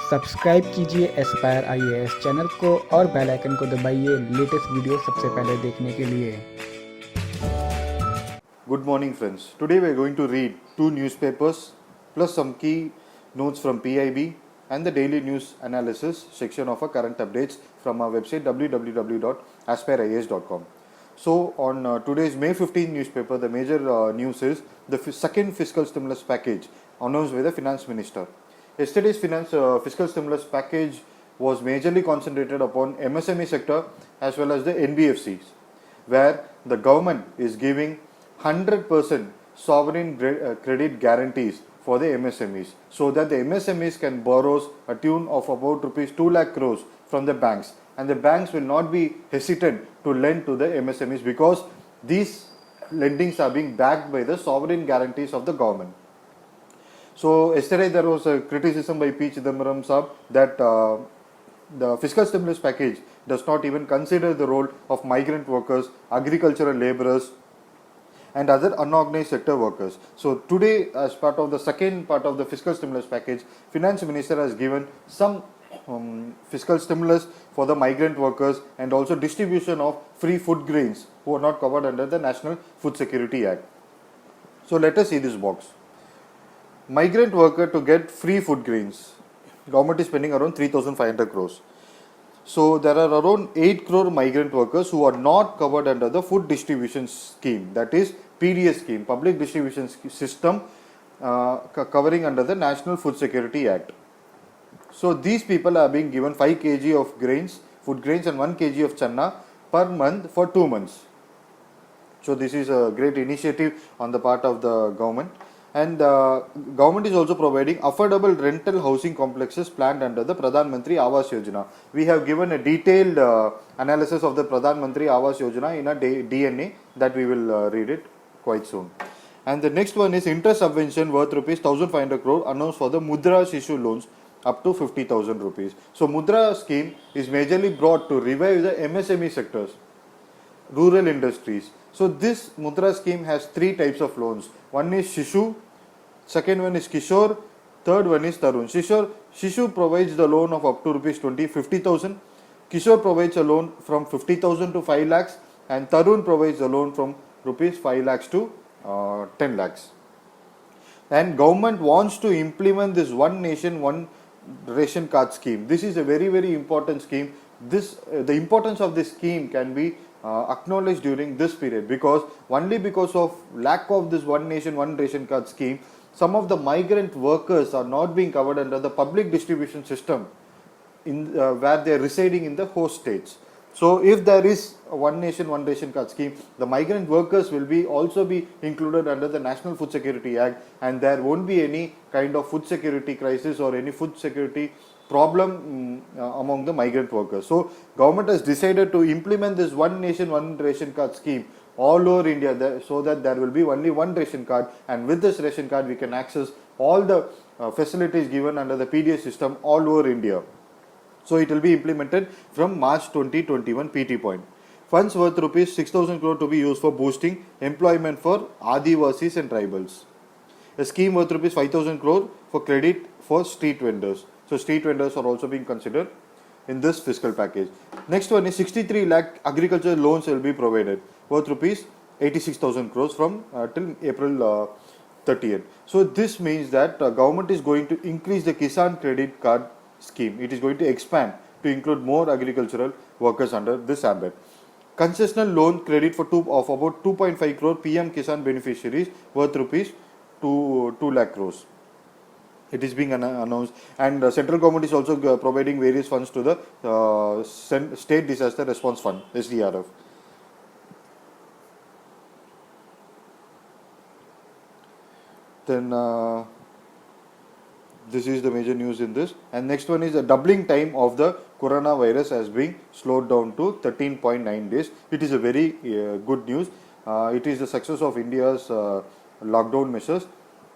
Subscribe कीजिए Aspire IAS channel को और बेल आइकन को दबाइए लेटेस्ट वीडियो सबसे पहले देखने के लिए। Good morning, friends. Today we are going to read two newspapers plus some key notes from PIB and the daily news analysis section of our current updates from our website www.aspireias.com. So, on today's May 15 newspaper, the major news is the second fiscal stimulus package announced by the finance minister. Yesterday's fiscal stimulus package was majorly concentrated upon MSME sector as well as the NBFCs, where the government is giving 100% sovereign credit guarantees for the MSMEs, so that the MSMEs can borrow a tune of about rupees 2 lakh crores from the banks, and the banks will not be hesitant to lend to the MSMEs because these lendings are being backed by the sovereign guarantees of the government. So yesterday there was a criticism by P. Chidambaram Saab that the fiscal stimulus package does not even consider the role of migrant workers, agricultural laborers, and other unorganized sector workers. So today, as part of the second part of the fiscal stimulus package, Finance Minister has given some fiscal stimulus for the migrant workers and also distribution of free food grains who are not covered under the National Food Security Act. So let us see this box. Migrant worker to get free food grains. Government is spending around 3,500 crores. So there are around 8 crore migrant workers who are not covered under the food distribution scheme, that is PDS scheme, public distribution system, covering under the National Food Security Act. So these people are being given 5 kg of grains, food grains, and 1 kg of channa per month for 2 months. So this is a great initiative on the part of the government. And government is also providing affordable rental housing complexes planned under the Pradhan Mantri Awas Yojana. We have given a detailed analysis of the Pradhan Mantri Awas Yojana in a DNA that we will read it quite soon. And the next one is interest subvention worth rupees 1,500 crore announced for the Mudra Shishu loans up to 50,000 rupees. So Mudra scheme is majorly brought to revive the MSME sectors, rural industries. So this Mudra scheme has 3 types of loans. One is Shishu, second one is Kishore, third one is Tarun. Shishu provides the loan of up to rupees 50,000. Kishore provides a loan from 50,000 to 5 lakhs, and Tarun provides a loan from rupees 5 lakhs to 10 lakhs. And government wants to implement this one nation, one ration card scheme. This is a very, very important scheme. The importance of this scheme can be acknowledged during this period, because only because of lack of this one nation, one ration card scheme, some of the migrant workers are not being covered under the public distribution system in where they are residing in the host states. So if there is a one nation, one ration card scheme, the migrant workers will also be included under the National Food Security Act, and there won't be any kind of food security crisis or any food security problem among the migrant workers. So government has decided to implement this one nation, one ration card scheme all over India, so that there will be only one ration card, and with this ration card we can access all the facilities given under the PDS system all over India. So it will be implemented from March 2021 PT point. Funds worth rupees 6,000 crore to be used for boosting employment for Adivasis and tribals. A scheme worth rupees 5,000 crore for credit for street vendors. So street vendors are also being considered in this fiscal package. Next one is 63 lakh agricultural loans will be provided worth rupees 86,000 crores from till April 30th. So this means that government is going to increase the Kisan credit card scheme. It is going to expand to include more agricultural workers under this ambit. Concessional loan credit for of about 2.5 crore PM Kisan beneficiaries worth rupees 2 lakh crores. It is being announced, and central government is also providing various funds to the State Disaster Response Fund, SDRF. Then this is the major news in this. And next one is the doubling time of the coronavirus has been slowed down to 13.9 days. It is a very good news. It is the success of India's lockdown measures.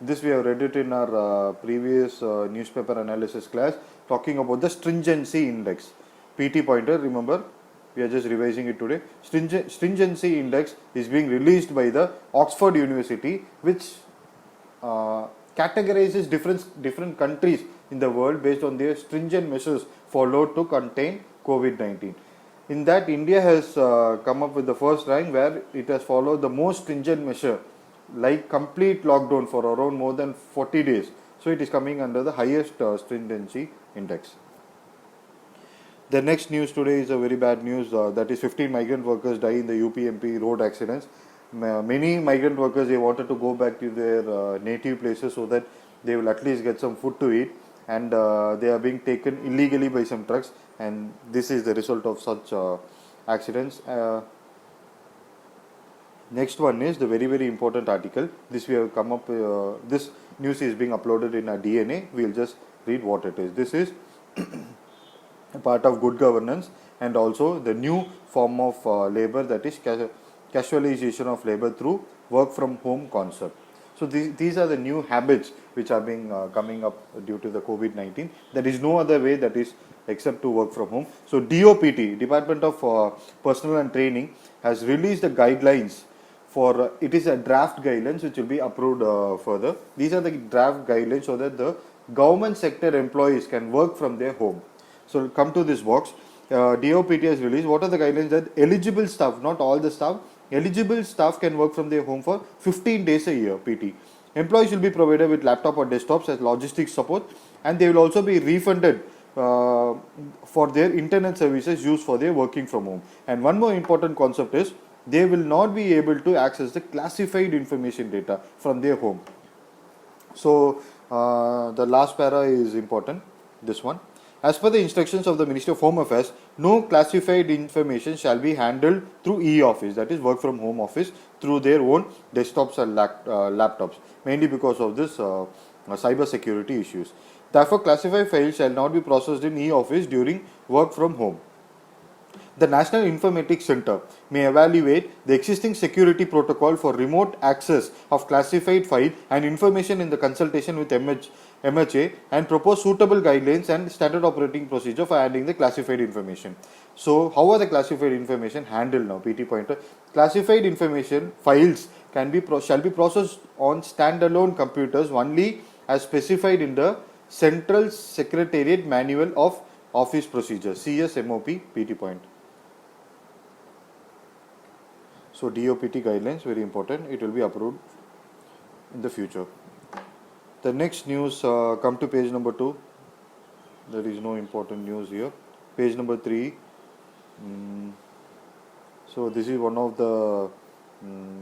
This we have read it in our previous newspaper analysis class, talking about the stringency index. PT pointer, remember, we are just revising it today. Stringency index is being released by the Oxford University, which categorizes different countries in the world based on their stringent measures followed to contain COVID-19. In that, India has come up with the first rank where it has followed the most stringent measure, like complete lockdown for around more than 40 days. So it is coming under the highest stringency index. The next news today is a very bad news, that is 15 migrant workers die in the UPMP road accidents. Many migrant workers, they wanted to go back to their native places so that they will at least get some food to eat, and they are being taken illegally by some trucks, and this is the result of such accidents. Next one is the very important article. This we have come up, this news is being uploaded in a DNA. We will just read what it is. This is a part of good governance and also the new form of labor, that is casualization of labor through work from home concept. So these are the new habits which are being coming up due to the COVID-19. There is no other way that is except to work from home. So DOPT, Department of Personnel and Training, has released the guidelines for it is a draft guidelines which will be approved further. These are the draft guidelines so that the government sector employees can work from their home. So come to this box. DOPT has released what are the guidelines that eligible staff, not all the staff, eligible staff can work from their home for 15 days a year PT. Employees will be provided with laptop or desktops as logistics support, and they will also be refunded for their internet services used for their working from home. And one more important concept is they will not be able to access the classified information data from their home. So the last para is important, this one. As per the instructions of the Ministry of Home Affairs, no classified information shall be handled through e-office, that is work from home office, through their own desktops and laptops, mainly because of this cyber security issues. Therefore, classified files shall not be processed in e-office during work from home. The National Informatics Center may evaluate the existing security protocol for remote access of classified file and information in the consultation with MHA and propose suitable guidelines and standard operating procedure for handling the classified information. So, how are the classified information handled now? PT pointer. Classified information files shall be processed on standalone computers only as specified in the Central Secretariat Manual of Office Procedures (CSMOP) PT point. So DOPT guidelines, very important. It will be approved in the future. The next news, come to page number 2. There is no important news here. Page number 3. So this is one of the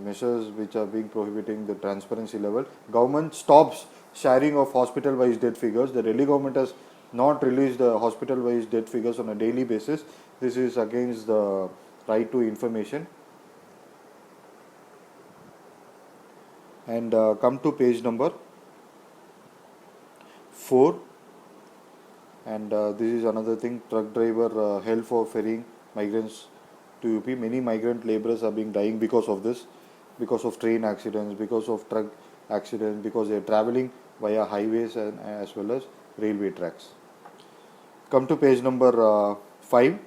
measures which are being prohibiting the transparency level. Government stops sharing of hospital-wise death figures. The Delhi government has not released the hospital-wise death figures on a daily basis. This is against the right to information. And come to page number 4, and this is another thing. Truck driver held for ferrying migrants to UP. Many migrant laborers are being dying because of this, because of train accidents, because of truck accidents, because they are traveling via highways and as well as railway tracks. Come to page number 5.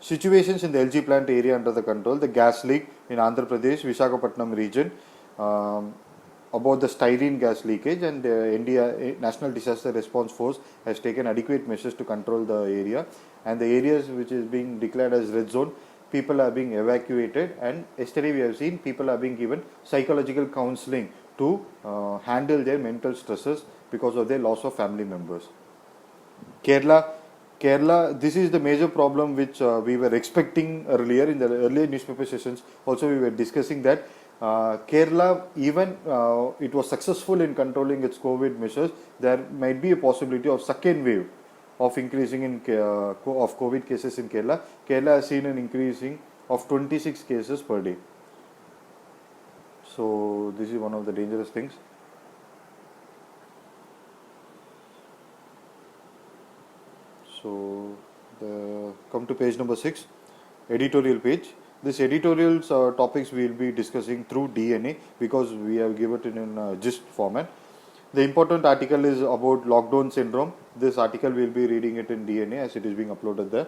Situations in the LG plant area under the control. The gas leak in Andhra Pradesh, Visakhapatnam region. About the styrene gas leakage, and India National Disaster Response Force has taken adequate measures to control the area, and the areas which is being declared as red zone, people are being evacuated, and yesterday we have seen people are being given psychological counseling to handle their mental stresses because of their loss of family members. Kerala, this is the major problem which we were expecting earlier in the earlier newspaper sessions. Also, we were discussing that Kerala, even it was successful in controlling its COVID measures, there might be a possibility of second wave of increasing in of COVID cases in Kerala. Kerala has seen an increasing of 26 cases per day. So this is one of the dangerous things. So come to page number 6, editorial page. This editorial's topics we will be discussing through DNA because we have given it in gist format. The important article is about lockdown syndrome. This article we will be reading it in DNA as it is being uploaded there.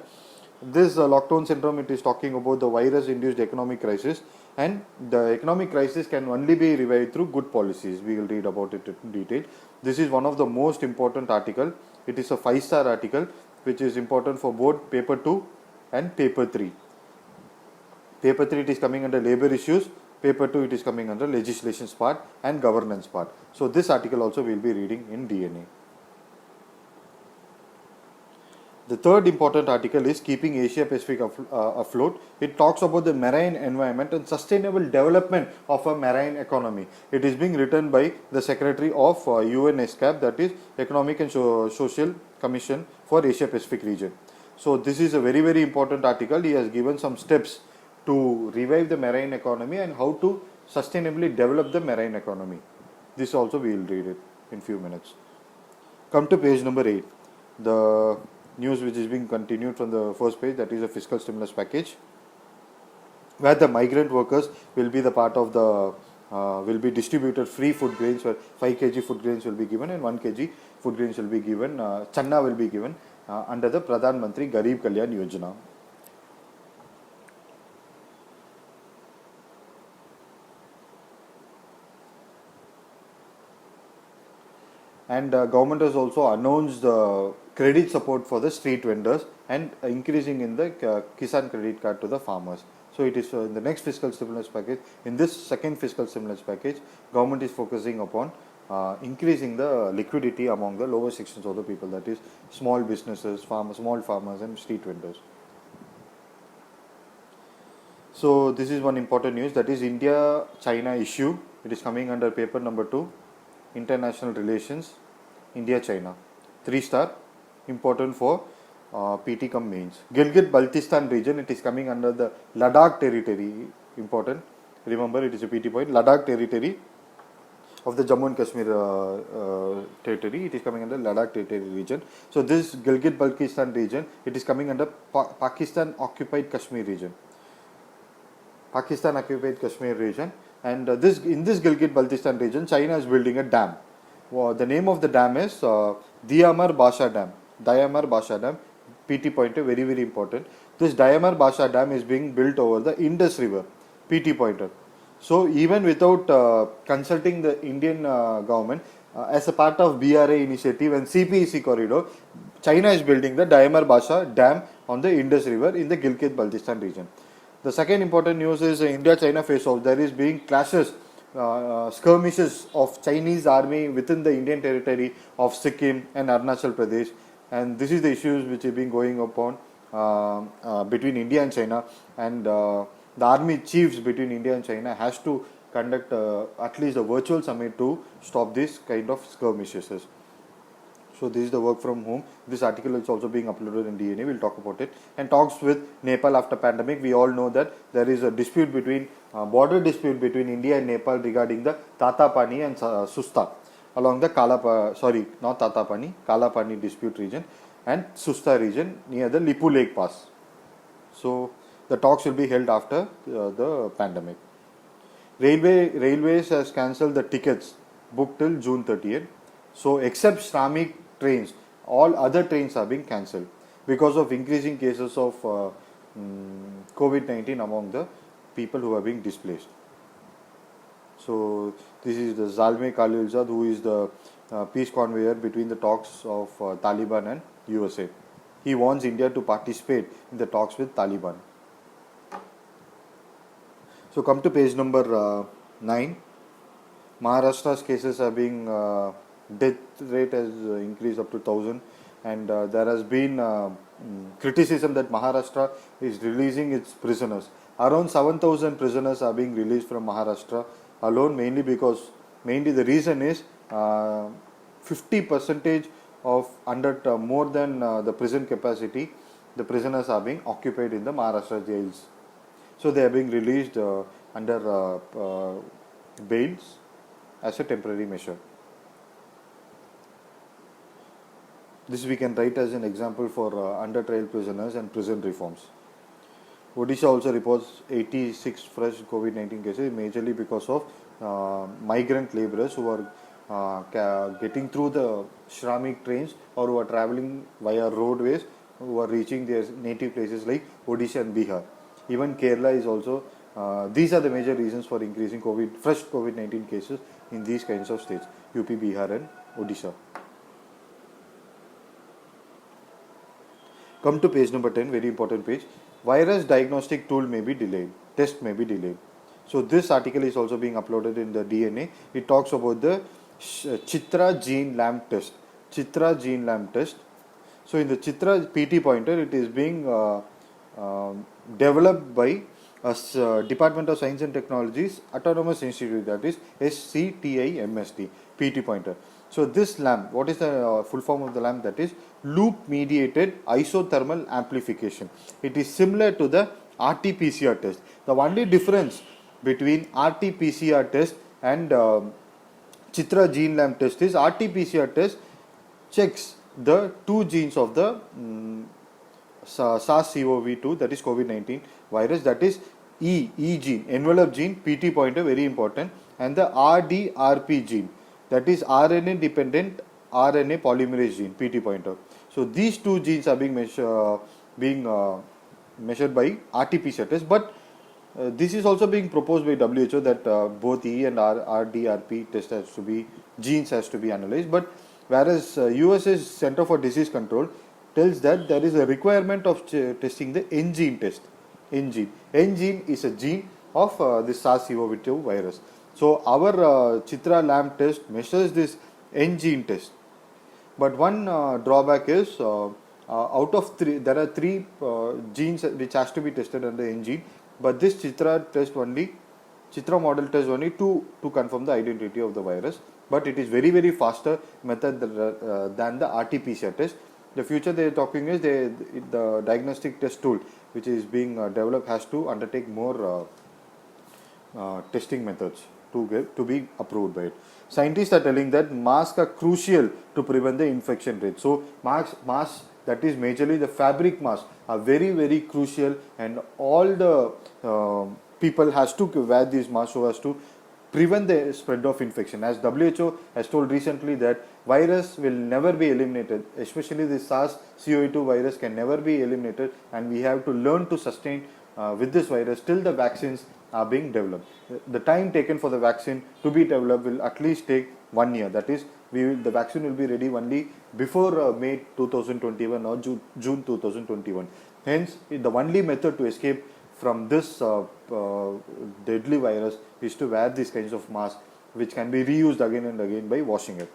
This lockdown syndrome, it is talking about the virus-induced economic crisis and the economic crisis can only be revived through good policies. We will read about it in detail. This is one of the most important article. It is a 5-star article which is important for both paper 2 and paper 3. Paper 3 it is coming under labor issues, paper 2 it is coming under legislations part and governance part. So this article also we will be reading in DNA. The third important article is keeping Asia Pacific afloat. It talks about the marine environment and sustainable development of a marine economy. It is being written by the Secretary of UNESCAP, that is Economic and Social Commission for Asia Pacific region. So this is a very important article. He has given some steps to revive the marine economy and how to sustainably develop the marine economy. This also we will read it in few minutes. Come to page number 8. The news which is being continued from the first page, that is a fiscal stimulus package, where the migrant workers will be the part of the will be distributed free food grains, where 5 kg food grains will be given and 1 kg food grains will be given, channa will be given under the Pradhan Mantri Garib Kalyan Yojana. And government has also announced credit support for the street vendors and increasing in the Kisan credit card to the farmers. So it is in the next fiscal stimulus package. In this second fiscal stimulus package, government is focusing upon increasing the liquidity among the lower sections of the people, that is small businesses, farmers, small farmers and street vendors. So this is one important news, that is India-China issue. It is coming under paper number 2, international relations, India-China. 3-star, important for PT cum mains. Gilgit-Baltistan region, it is coming under the Ladakh territory, important. Remember, it is a PT point. Ladakh territory of the Jammu and Kashmir territory, it is coming under Ladakh territory region. So this Gilgit-Baltistan region, it is coming under Pakistan occupied Kashmir region. Pakistan occupied Kashmir region, and in this Gilgit-Baltistan region, China is building a dam. The name of the dam is Diamar Basha Dam. Diamar Basha Dam, PT pointer, very important. This Diamar Basha Dam is being built over the Indus River, PT pointer. So even without consulting the Indian government, as a part of BRA initiative and CPEC corridor, China is building the Diamar Basha Dam on the Indus River in the Gilgit-Baltistan region. The second important news is India-China face-off. There is being clashes, skirmishes of Chinese army within the Indian territory of Sikkim and Arunachal Pradesh, and this is the issues which have been going upon between India and China, and the army chiefs between India and China has to conduct at least a virtual summit to stop this kind of skirmishes. So this is the work from home. This article is also being uploaded in DNA. We'll talk about it. And talks with Nepal after pandemic. We all know that there is a dispute between border dispute between India and Nepal regarding the Tatapani and Susta along the Kalapani dispute region and Susta region near the Lipu Lake Pass. So the talks will be held after the pandemic. Railways has cancelled the tickets booked till June 30th. So except Shramik trains, all other trains are being cancelled because of increasing cases of COVID-19 among the people who are being displaced. So this is the Zalmay Khalilzad, who is the peace conveyor between the talks of Taliban and USA. He wants India to participate in the talks with Taliban. So come to page number 9. Maharashtra's cases are being death rate has increased up to 1,000, and there has been criticism that Maharashtra is releasing its prisoners. Around 7,000 prisoners are being released from Maharashtra alone, mainly the reason is 50% of under more than the prison capacity, the prisoners are being occupied in the Maharashtra jails. So they are being released under bails as a temporary measure. This we can write as an example for under trial prisoners and prison reforms. Odisha also reports 86 fresh COVID-19 cases, majorly because of migrant labourers who are getting through the Shramik trains or who are travelling via roadways, who are reaching their native places like Odisha and Bihar. Even Kerala is also These are the major reasons for increasing fresh COVID-19 cases in these kinds of states, UP, Bihar and Odisha. Come to page number 10, very important page. Virus diagnostic tool may be delayed, test may be delayed. So this article is also being uploaded in the DNA. It talks about the Chitra gene lamp test. Chitra gene lamp test. So in the Chitra PT pointer, it is being developed by Department of Science and Technologies Autonomous Institute, that is SCTIMST, PT pointer. So this lamp, what is the full form of the lamp? That is loop mediated isothermal amplification. It is similar to the RT-PCR test. The only difference between RT-PCR test and Chitra gene lamp test is RT-PCR test checks the two genes of the SARS-CoV-2, that is COVID-19 virus, that is E gene, envelope gene, PT pointer, very important, and the RDRP gene, that is RNA dependent RNA polymerase gene, PT pointer. So these two genes are being measured by RT-PCR test, but this is also being proposed by WHO that both E and RDRP test genes has to be analyzed. But whereas US's Center for Disease Control tells that there is a requirement of testing the N gene test. N gene is a gene of this SARS-CoV-2 virus. So our Chitra lamp test measures this N gene test. But one drawback is out of three, there are three genes which has to be tested under N gene. But this Chitra model test only to confirm the identity of the virus. But it is very faster method than the RT-PCR test. The future they are talking is the diagnostic test tool which is being developed has to undertake more testing methods to be approved by it. Scientists are telling that masks are crucial to prevent the infection rate. So masks, that is majorly the fabric masks, are very crucial, and all the people has to wear these masks so as to prevent the spread of infection. As WHO has told recently that virus will never be eliminated, especially the SARS-CoV-2 virus can never be eliminated, and we have to learn to sustain with this virus till the vaccines are being developed. The time taken for the vaccine to be developed will at least take 1 year. That is, the vaccine will be ready only before May 2021 or June 2021. Hence, the only method to escape from this deadly virus is to wear these kinds of masks, which can be reused again and again by washing it.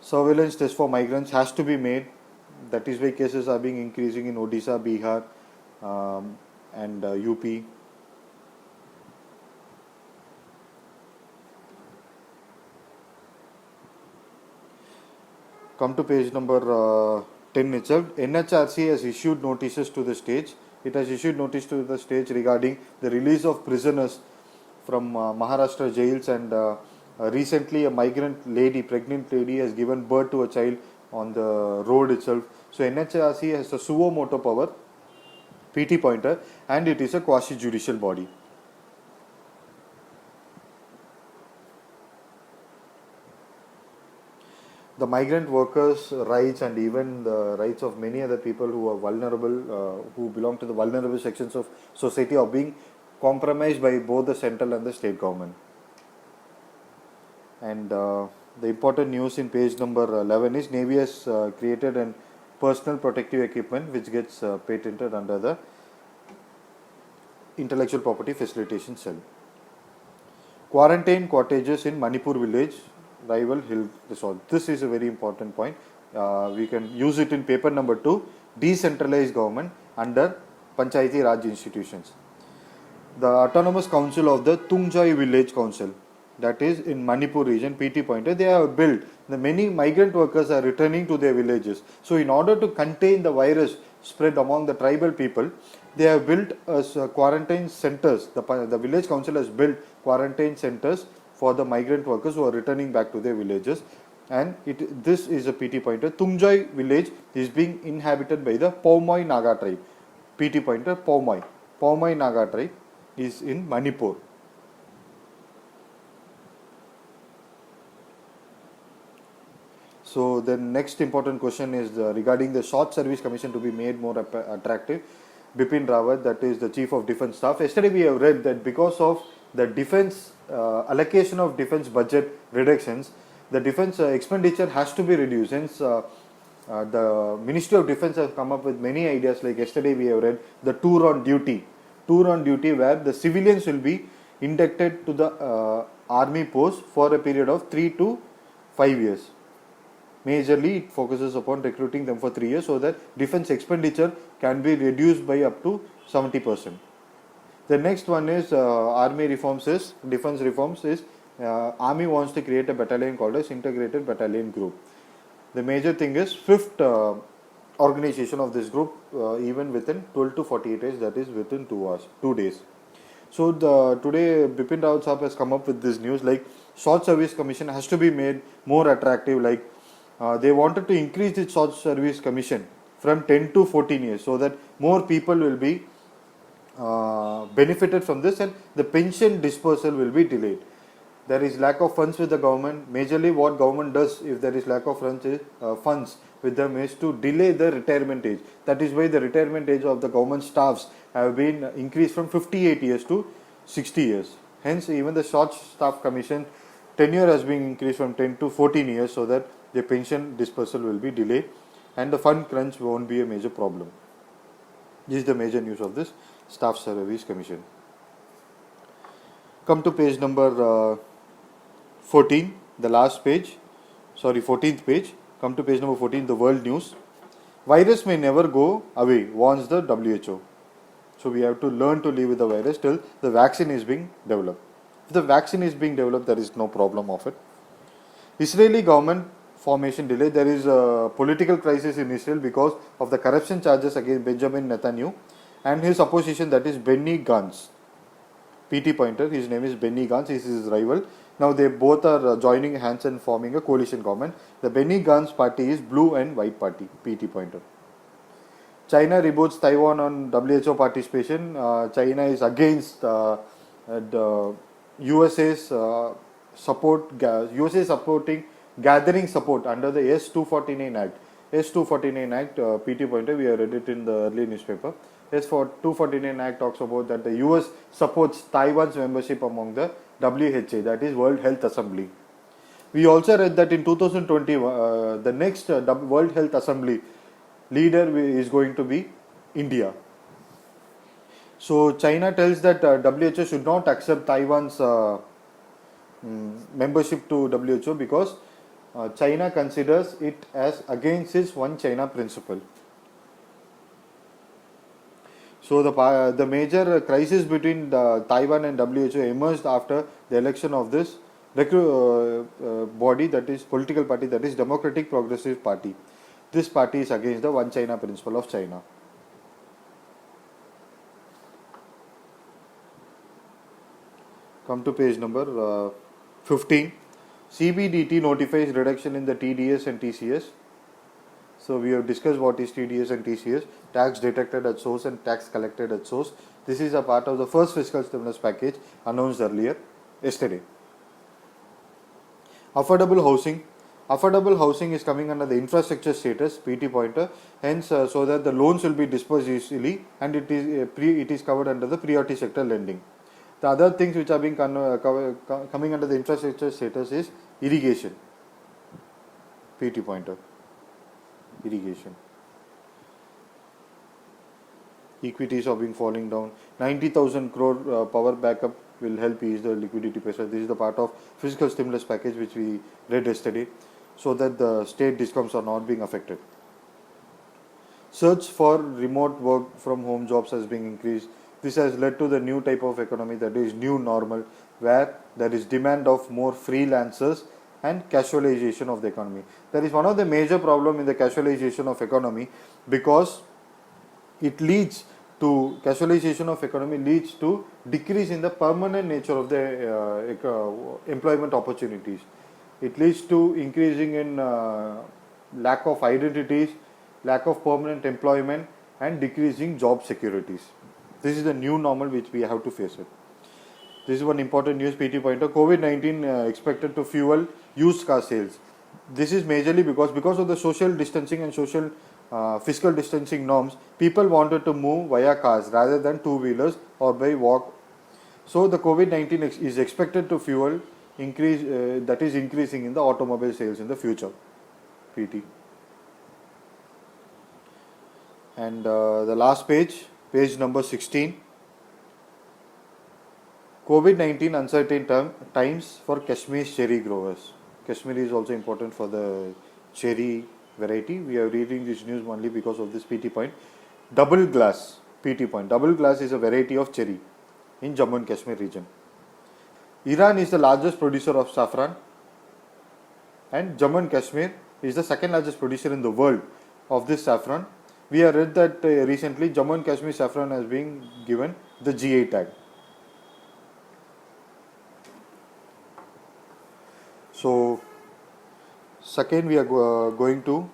Surveillance test for migrants has to be made. That is why cases are being increasing in Odisha, Bihar and UP. Come to page number 10 itself. NHRC has issued notices to the states. It has issued notice to the states regarding the release of prisoners from Maharashtra jails, and recently a pregnant lady has given birth to a child on the road itself. So NHRC has a suo motu power, PT pointer, and it is a quasi-judicial body. The migrant workers' rights and even the rights of many other people who are vulnerable, who belong to the vulnerable sections of society, are being compromised by both the central and the state government. And the important news in page number 11 is Navy has created an personal protective equipment which gets patented under the Intellectual Property Facilitation Cell. Quarantine cottages in Manipur village rival hill resort. This is a very important point. We can use it in paper number 2, decentralized government under Panchayati Raj institutions. The Autonomous Council of the Tungjoy Village Council, that is in Manipur region, PT pointer, they have built, the many migrant workers are returning to their villages. So in order to contain the virus spread among the tribal people, they have built quarantine centers. The village council has built quarantine centers for the migrant workers who are returning back to their villages, and this is a PT pointer. Tungjoy village is being inhabited by the Paumoi Naga tribe. PT pointer Paumoi Naga tribe is in Manipur. So the next important question is regarding the short service commission to be made more attractive. Bipin Rawat, that is the Chief of Defence Staff. Yesterday we have read that because of the defence allocation of defence budget reductions, the defence expenditure has to be reduced. Hence, the Ministry of Defence has come up with many ideas. Like yesterday we have read the tour on duty, where the civilians will be inducted to the army post for a period of 3 to 5 years. Majorly, it focuses upon recruiting them for 3 years so that defense expenditure can be reduced by up to 70%. The next one is army reforms is, defense reforms is, army wants to create a battalion called as integrated battalion group. The major thing is fifth organization of this group even within 12 to 48 days, that is within 2 days. So today Bipin Rawat Sahab has come up with this news, like short service commission has to be made more attractive. Like they wanted to increase the short service commission from 10 to 14 years so that more people will be benefited from this and the pension dispersal will be delayed. There is lack of funds with the government. Majorly what government does if there is lack of funds with them is to delay the retirement age. That is why the retirement age of the government staffs have been increased from 58 years to 60 years. Hence even the short staff commission tenure has been increased from 10 to 14 years so that the pension dispersal will be delayed and the fund crunch won't be a major problem. This is the major news of this staff service commission. Come to page number 14, the last page, 14th page. Come to page number 14, the world news. Virus may never go away, warns the WHO. So we have to learn to live with the virus till the vaccine is being developed. If the vaccine is being developed, there is no problem of it. Israeli government formation delay. There is a political crisis in Israel because of the corruption charges against Benjamin Netanyahu and his opposition, that is Benny Gantz. PT pointer, his name is Benny Gantz, he is his rival. Now they both are joining hands and forming a coalition government. The Benny Gantz party is Blue and White Party, PT pointer. China reboots Taiwan on WHO participation. China is against the USA's support. USA supporting gathering support under the S249 Act. S249 Act, PT pointer, we have read it in the early newspaper. S249 Act talks about that the US supports Taiwan's membership among the WHA, that is World Health Assembly. We also read that in 2020, the next World Health Assembly leader is going to be India. So China tells that WHO should not accept Taiwan's membership to WHO because China considers it as against its One China principle. So the major crisis between Taiwan and WHO emerged after the election of this body, that is political party, that is Democratic Progressive Party. This party is against the One China principle of China. Come to page number 15. CBDT notifies reduction in the TDS and TCS. So we have discussed what is TDS and TCS, tax detected at source and tax collected at source. This is a part of the first fiscal stimulus package announced yesterday. Affordable housing. Affordable housing is coming under the infrastructure status, PT pointer, hence so that the loans will be disbursed easily and it is covered under the priority sector lending. The other things which are being coming under the infrastructure status is irrigation, PT pointer. Irrigation. Equities are being falling down. 90,000 crore power backup will help ease the liquidity pressure. This is the part of fiscal stimulus package which we read yesterday, so that the state discoms are not being affected. Search for remote work from home jobs has been increased. This has led to the new type of economy, that is new normal, where there is demand of more freelancers and casualization of the economy. That is one of the major problem in the casualization of economy, because it leads to casualization of economy leads to decrease in the permanent nature of the employment opportunities. It leads to increasing in lack of identities, lack of permanent employment and decreasing job securities. This is the new normal which we have to face it. This is one important news, PT pointer. COVID-19 expected to fuel used car sales. This is majorly because of the social distancing and social fiscal distancing norms, people wanted to move via cars rather than two-wheelers or by walk. So the COVID-19 is expected to fuel increase that is increasing in the automobile sales in the future. PT. And the last page, page number 16. COVID-19 uncertain times for Kashmir cherry growers. Kashmir is also important for the cherry variety. We are reading this news only because of this PT point. Double glass, PT point. Double glass is a variety of cherry in Jammu and Kashmir region. Iran is the largest producer of saffron, and Jammu and Kashmir is the second largest producer in the world of this saffron. We have read that recently Jammu and Kashmir saffron has been given the GI tag. So, second we are going to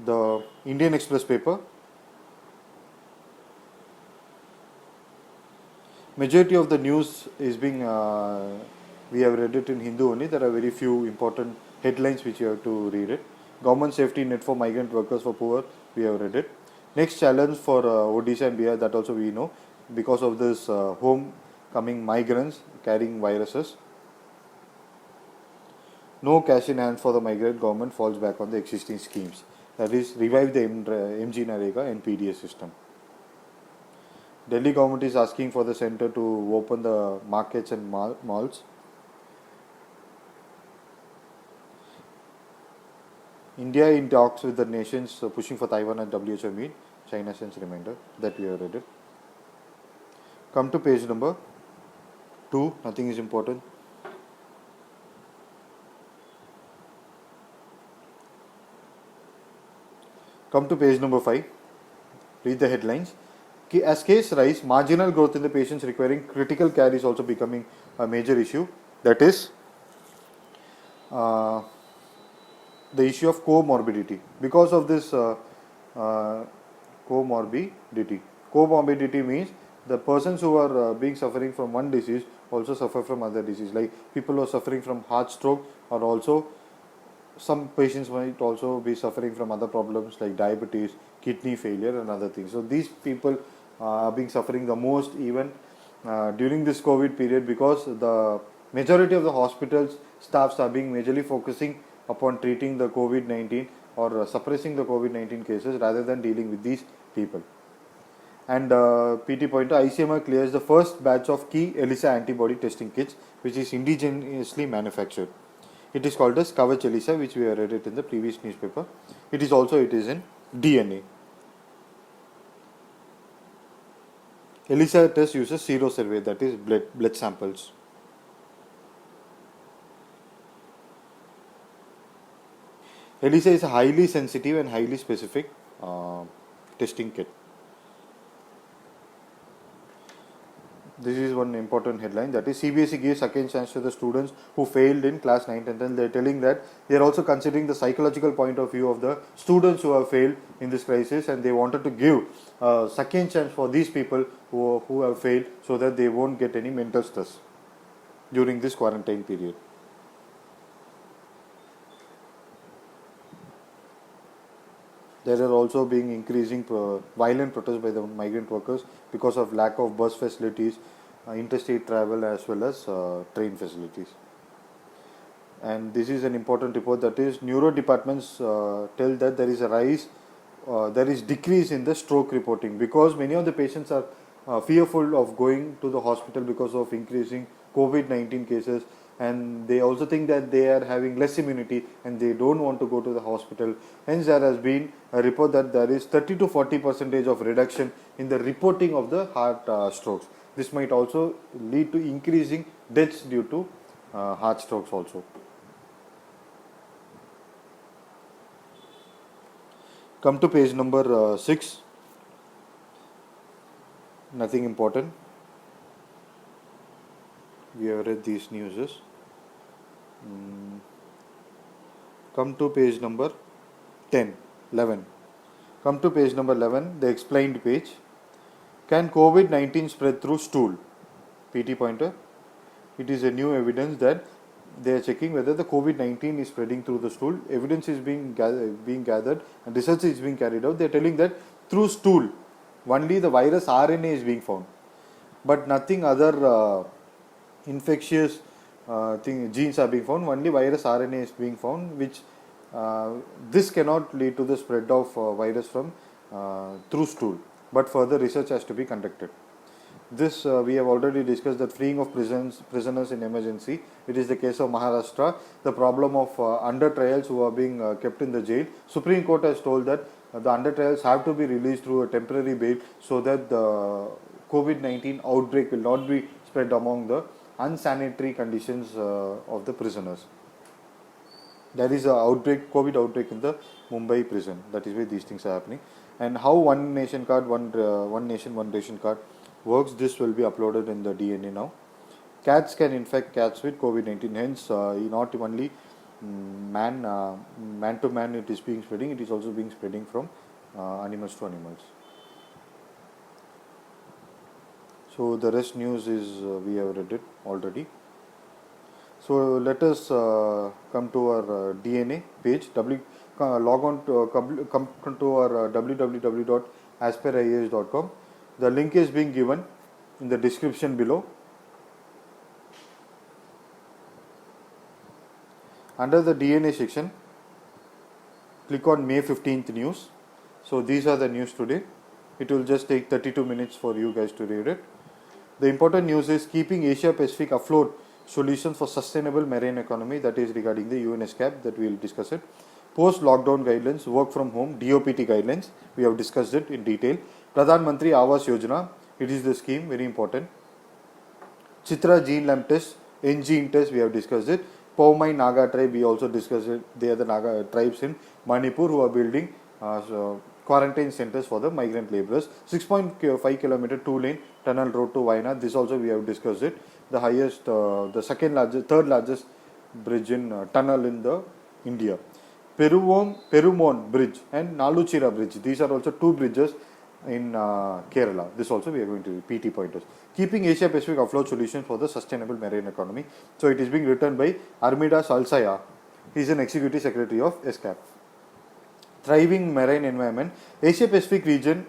the Indian Express paper. Majority of the news is being, we have read it in Hindu only. There are very few important headlines which you have to read it. Government safety net for migrant workers for poor, we have read it. Next challenge for Odisha and Bihar, that also we know, because of this home coming migrants carrying viruses. No cash in hand for the migrant, government falls back on the existing schemes. That is, revive the MG Narega and PDS system. Delhi government is asking for the center to open the markets and malls. India in talks with the nations pushing for Taiwan and WHO meet. China sends reminder, that we have read it. Come to page number 2, nothing is important. Come to page number 5, read the headlines. As case rise, marginal growth in the patients requiring critical care is also becoming a major issue. That is the issue of comorbidity. Because of this comorbidity. Comorbidity means the persons who are suffering from one disease also suffer from other disease. Like people who are suffering from heart stroke, or also some patients might also be suffering from other problems like diabetes, kidney failure and other things. So these people are being suffering the most even during this COVID period, because the majority of the hospitals staffs are being majorly focusing upon treating the COVID-19 or suppressing the COVID-19 cases rather than dealing with these people. And PT pointer, ICMR clears the first batch of key ELISA antibody testing kits, which is indigenously manufactured. It is called as Kavach ELISA, which we have read it in the previous newspaper. It is in DNA. ELISA test uses serosurvey, that is blood samples. ELISA is a highly sensitive and highly specific testing kit. This is one important headline, that is CBSE gives second chance to the students who failed in class 9 and 10. They are telling that they are also considering the psychological point of view of the students who have failed in this crisis, and they wanted to give second chance for these people who have failed, so that they won't get any mental stress during this quarantine period. There are also being increasing violent protests by the migrant workers because of lack of bus facilities, interstate travel as well as train facilities. And this is an important report, that is neuro departments tell that there is a rise, there is decrease in the stroke reporting, because many of the patients are fearful of going to the hospital because of increasing COVID-19 cases, and they also think that they are having less immunity and they don't want to go to the hospital. Hence there has been a report that there is 30 to 40% of reduction in the reporting of the heart strokes. This might also lead to increasing deaths due to heart strokes also. Come to page number 6. Nothing important. We have read these newses. Come to page number 11. Come to page number 11, the explained page. Can COVID-19 spread through stool? PT pointer. It is a new evidence that they are checking whether the COVID-19 is spreading through the stool. Evidence is being gathered and research is being carried out. They are telling that through stool, only the virus RNA is being found, but nothing other infectious genes are being found. Only virus RNA is being found, which this cannot lead to the spread of virus from through stool, but further research has to be conducted. This we have already discussed, that freeing of prisoners in emergency. It is the case of Maharashtra. The problem of under trials who are being kept in the jail. Supreme Court has told that the under trials have to be released through a temporary bail so that the COVID-19 outbreak will not be spread among the unsanitary conditions of the prisoners. There is a COVID outbreak in the Mumbai prison. That is why these things are happening. And how one nation card, one nation, one ration card works, this will be uploaded in the DNA now. Cats can infect cats with COVID-19. Hence, not only man to man it is being spreading, it is also being spreading from animals to animals. So the rest news is we have read it already. So let us come to our DNA page. Log on to come to our www.aspirias.com. The link is being given in the description below. Under the DNA section, click on May 15th news. So these are the news today. It will just take 32 minutes for you guys to read it. The important news is keeping Asia Pacific afloat, solutions for sustainable marine economy, that is regarding the UNESCAP, that we will discuss it. Post lockdown guidelines, work from home, DOPT guidelines, we have discussed it in detail. Pradhan Mantri Awas Yojana, it is the scheme, very important. Chitra gene lamp test, gene test, we have discussed it. Paumai Naga tribe, we also discussed it. They are the Naga tribes in Manipur who are building quarantine centers for the migrant laborers. 6.5 kilometer 2-lane tunnel road to Wayanad, this also we have discussed it. The highest, the third largest bridge in tunnel in the India. Perumon bridge and Naluchira bridge, these are also two bridges in Kerala. This also we are going to PT pointers. Keeping Asia Pacific afloat, solutions for the sustainable marine economy. So it is being written by Armida Salsaya. He is an executive secretary of ESCAP. Thriving marine environment. Asia Pacific region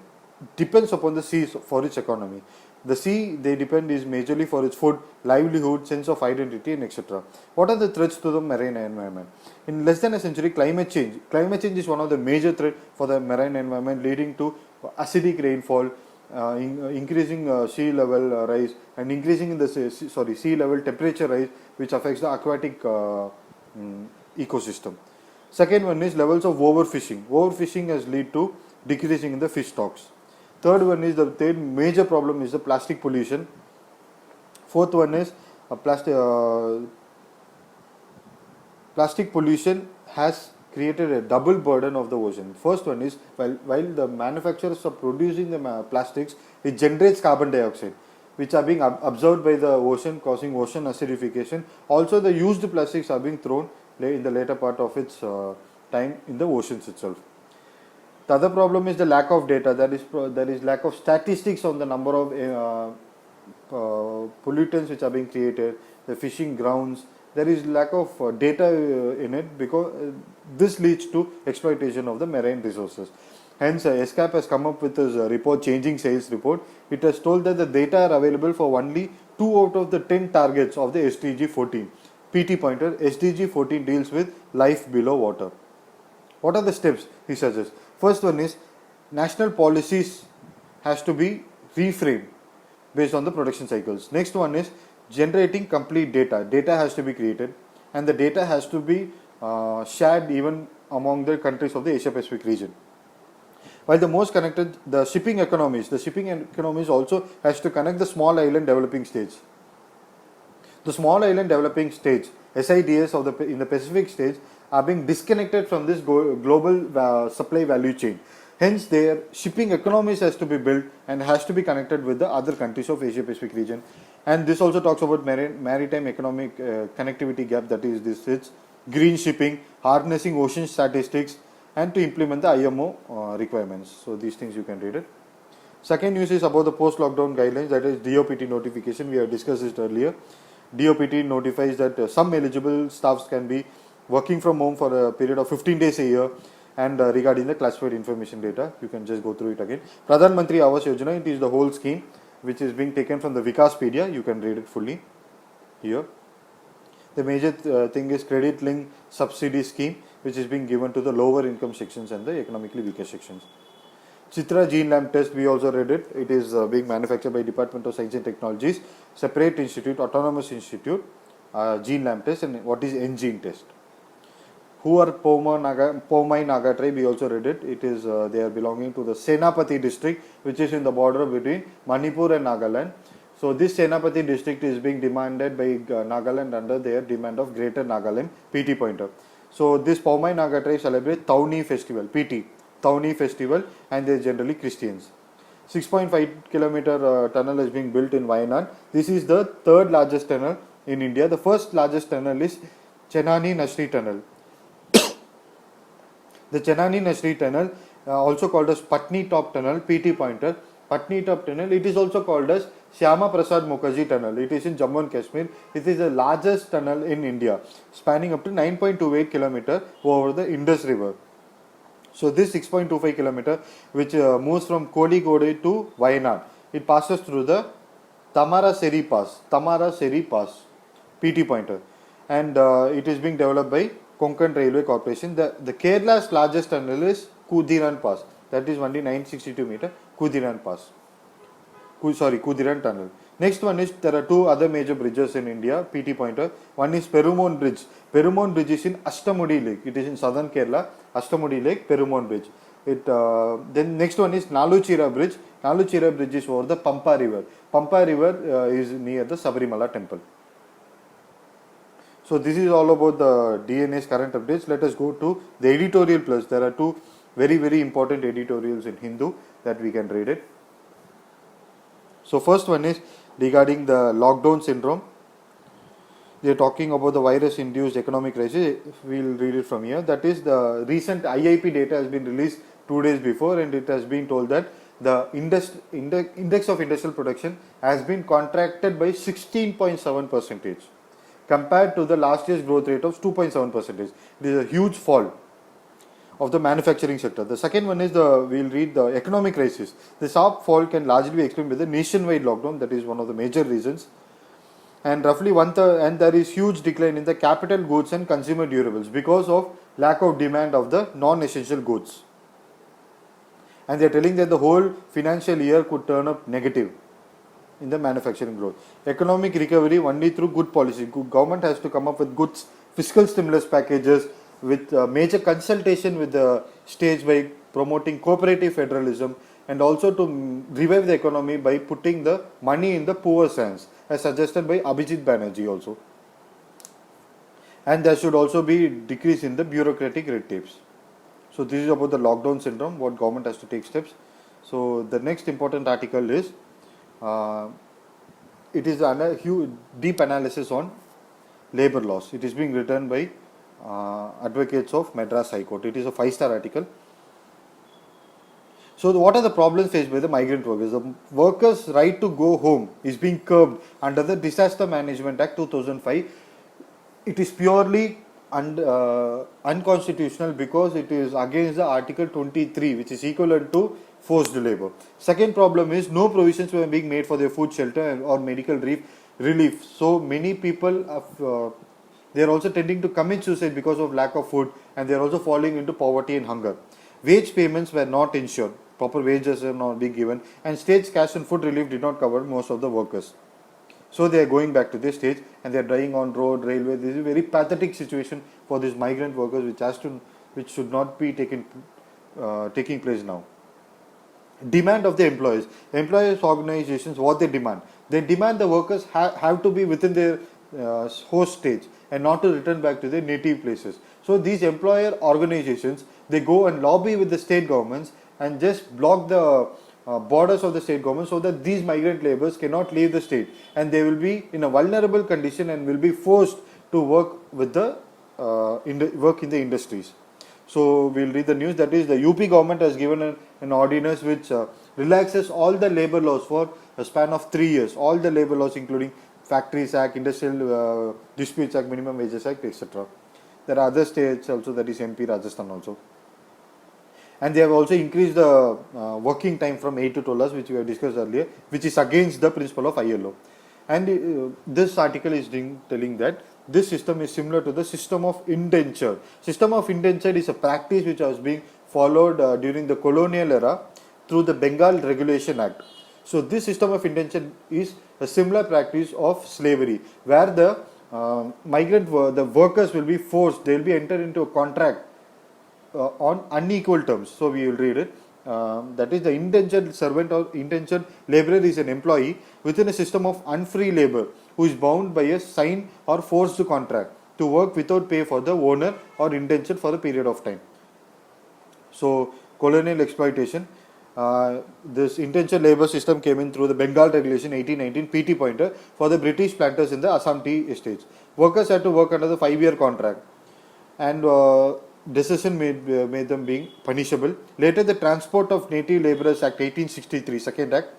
depends upon the sea for its economy. The sea they depend is majorly for its food, livelihood, sense of identity, and etc. What are the threats to the marine environment? In less than a century, climate change. Climate change is one of the major threats for the marine environment, leading to acidic rainfall, increasing sea level rise, and increasing in the sea level temperature rise, which affects the aquatic ecosystem. Second one is levels of overfishing. Overfishing has led to decreasing in the fish stocks. Third one is the third major problem is the plastic pollution. Fourth one is plastic pollution has created a double burden of the ocean. First one is while the manufacturers are producing the plastics, it generates carbon dioxide, which are being absorbed by the ocean, causing ocean acidification. Also, the used plastics are being thrown in the later part of its time in the oceans itself. The other problem is the lack of data. There is lack of statistics on the number of pollutants which are being created, the fishing grounds. There is lack of data in it, because this leads to exploitation of the marine resources. Hence, ESCAP has come up with this report, Changing Sails report. It has told that the data are available for only 2 out of the 10 targets of the SDG 14. PT pointer, SDG 14 deals with life below water. What are the steps he suggests? First one is national policies has to be reframed based on the production cycles. Next one is generating complete data. Data has to be created, and the data has to be shared even among the countries of the Asia Pacific region. While the most connected, the shipping economies also has to connect the small island developing stage. The small island developing stage, SIDS in the Pacific stage, are being disconnected from this global supply value chain. Hence, their shipping economies has to be built and has to be connected with the other countries of Asia Pacific region. And this also talks about maritime economic connectivity gap, that is it's green shipping, harnessing ocean statistics, and to implement the IMO requirements. So these things you can read it. Second news is about the post-lockdown guidelines, that is DOPT notification. We have discussed it earlier. DOPT notifies that some eligible staffs can be working from home for a period of 15 days a year. And regarding the classified information data, you can just go through it again. Pradhan Mantri Awas Yojana, it is the whole scheme which is being taken from the Vikaspedia. You can read it fully here. The major thing is credit link subsidy scheme, which is being given to the lower income sections and the economically weaker sections. Chitra Gene Lamp Test, we also read it. It is being manufactured by Department of Science and Technologies, separate institute, autonomous institute, Gene Lamp Test, and what is N-Gene Test. Who are Pomai Naga tribe, we also read it. It is, they are belonging to the Senapati district, which is in the border between Manipur and Nagaland. So this Senapati district is being demanded by Nagaland under their demand of Greater Nagaland PT pointer. So this Pomai Naga tribe celebrate Tauni festival, PT, Tauni festival, and they are generally Christians. 6.5 kilometer tunnel is being built in Wayanad. This is the third largest tunnel in India. The first largest tunnel is Chenani Nashri tunnel. The Chenani Nashri tunnel, also called as Patni Top tunnel, PT pointer, Patni Top tunnel, it is also called as Shyama Prasad Mukherjee tunnel. It is in Jammu and Kashmir. It is the largest tunnel in India, spanning up to 9.28 km over the Indus River. So this 6.25 km, which moves from Kodigode to Wayanad, it passes through the Tamara Seri Pass, PT pointer, and it is being developed by Konkan Railway Corporation. The Kerala's largest tunnel is Kudiran Pass. That is only 962 meter. Kudiran Pass. Kudiran Tunnel. Next one is, there are two other major bridges in India, PT pointer. One is Perumon Bridge. Perumon Bridge is in Ashtamudi Lake. It is in southern Kerala. Ashtamudi Lake, Perumon Bridge. Then next one is Naluchira Bridge. Naluchira Bridge is over the Pampa River. Pampa River is near the Sabarimala temple. So this is all about the DNA's current updates. Let us go to the editorial plus. There are two very, very important editorials in Hindu that we can read it. So first one is regarding the lockdown syndrome. They are talking about the virus-induced economic crisis. We will read it from here. That is, the recent IIP data has been released 2 days before, and it has been told that the index of industrial production has been contracted by 16.7%. compared to the last year's growth rate of 2.7%. It is a huge fall of the manufacturing sector. The second one is we'll read the economic crisis. The sharp fall can largely be explained by the nationwide lockdown. That is one of the major reasons. And roughly and there is huge decline in the capital goods and consumer durables because of lack of demand of the non-essential goods. And they are telling that the whole financial year could turn up negative in the manufacturing growth. Economic recovery only through good policy. Government has to come up with good fiscal stimulus packages with major consultation with the states by promoting cooperative federalism, and also to revive the economy by putting the money in the poor's hands, as suggested by Abhijit Banerjee also. And there should also be decrease in the bureaucratic red tapes. So this is about the lockdown syndrome, what government has to take steps. So the next important article is it is a huge deep analysis on labor laws. It is being written by advocates of Madras High Court. It is a 5-star article. So what are the problems faced by the migrant workers? The workers' right to go home is being curbed under the Disaster Management Act 2005. It is purely unconstitutional because it is against the Article 23, which is equivalent to forced labor. Second problem is no provisions were being made for their food, shelter or medical relief. So many people they are also tending to commit suicide because of lack of food, and they are also falling into poverty and hunger. Wage payments were not ensured, proper wages are not being given, and state's cash and food relief did not cover most of the workers. So they are going back to their stage and they are dying on road, railway. This is a very pathetic situation for these migrant workers, which should not be taking place now. Demand of the employers. Employers organizations, what they demand? They demand the workers have to be within their host stage and not to return back to their native places. So these employer organizations, they go and lobby with the state governments and just block the borders of the state government so that these migrant laborers cannot leave the state, and they will be in a vulnerable condition and will be forced to work with the work in the industries. So we'll read the news. That is, the UP government has given an ordinance which relaxes all the labor laws for a span of 3 years. All the labor laws, including Factories Act, Industrial Disputes Act, Minimum Wages Act, etc. There are other states also, that is MP, Rajasthan also. And they have also increased the working time from 8 to 12 hours, which we have discussed earlier, which is against the principle of ILO. And this article is telling that this system is similar to the system of indenture. System of indenture is a practice which was being followed during the colonial era through the Bengal Regulation Act. So this system of indenture is a similar practice of slavery, where the the workers will be forced, they will be entered into a contract on unequal terms. So we will read it. That is, the indentured servant or indentured laborer is an employee within a system of unfree labor who is bound by a signed or forced contract to work without pay for the owner or indentured for a period of time. So colonial exploitation. This indentured labor system came in through the Bengal Regulation 1819 PT pointer for the British planters in the Assam tea estates. Workers had to work under the 5-year contract, and decision made them being punishable. Later, the Transport of Native Labourers Act 1863, Second Act,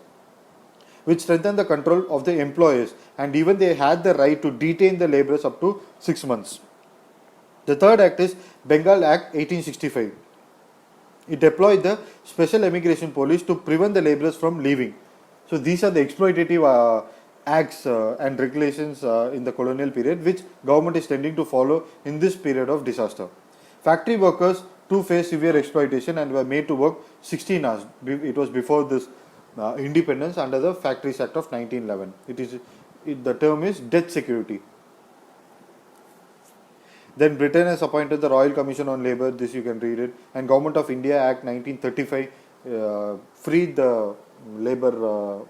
which strengthened the control of the employers, and even they had the right to detain the labourers up to 6 months. The third act is Bengal Act 1865. It deployed the Special Immigration Police to prevent the labourers from leaving. So these are the exploitative acts and regulations in the colonial period, which government is tending to follow in this period of disaster. Factory workers too faced severe exploitation and were made to work 16 hours. It was before this independence under the Factories Act of 1911. The term is death security. Then Britain has appointed the Royal Commission on Labour, this you can read it, and Government of India Act 1935 freed the labour,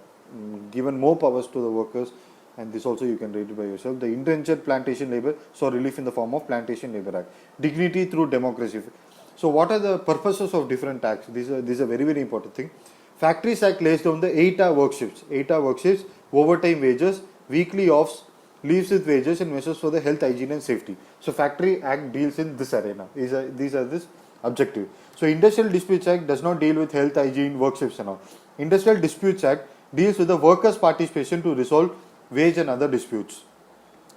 given more powers to the workers, and this also you can read it by yourself. The indentured plantation labour saw relief in the form of Plantation Labour Act. Dignity through democracy. So what are the purposes of different acts? This is a very, very important thing. Factories Act lays down the 8-hour work shifts. 8-hour work shifts, overtime wages, weekly offs, leaves with wages, and measures for the health, hygiene and safety. So Factory Act deals in this arena. These are this objective. So Industrial Disputes Act does not deal with health, hygiene, work shifts and all. Industrial Disputes Act deals with the workers' participation to resolve wage and other disputes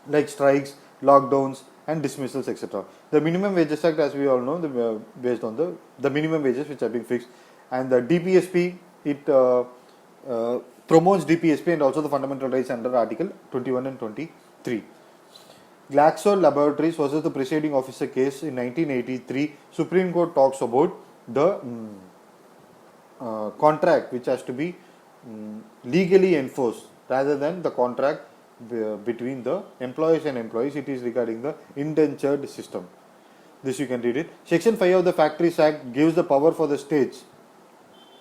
like strikes, lockdowns and dismissals, etc. The Minimum Wages Act, as we all know, based on the minimum wages which are being fixed, and the DPSP, it promotes DPSP and also the fundamental rights under Article 21 and 23. Glaxo Laboratories versus the presiding officer case in 1983, Supreme Court talks about the contract which has to be legally enforced rather than the contract between the employers and employees. It is regarding the indentured system. This you can read it. Section 5 of the Factories Act gives the power for the states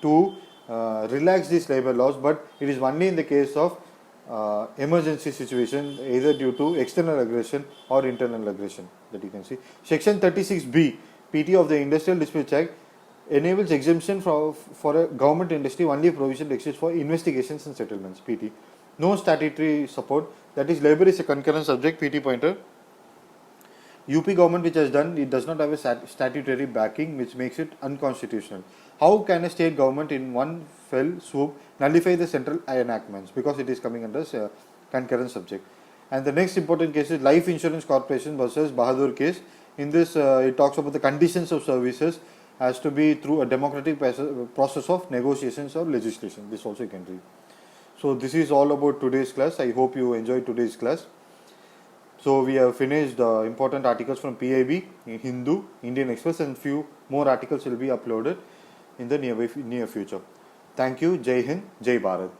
to relax these labour laws, but it is only in the case of emergency situation, either due to external aggression or internal aggression, that you can see. Section 36B PT of the Industrial Disputes Act enables exemption for a government industry only if provision exists for investigations and settlements. PT. No statutory support, that is, labour is a concurrent subject. PT pointer. UP government which has done, it does not have a statutory backing, which makes it unconstitutional. How can a state government in one fell swoop nullify the central enactments? Because it is coming under a concurrent subject. And the next important case is Life Insurance Corporation versus Bahadur case. In this, it talks about the conditions of services has to be through a democratic process of negotiations or legislation. This also you can read. So this is all about today's class. I hope you enjoyed today's class. So we have finished important articles from PIB, Hindu, Indian Express, and few more articles will be uploaded in the near future. Thank you. Jai Hind, Jai Bharat.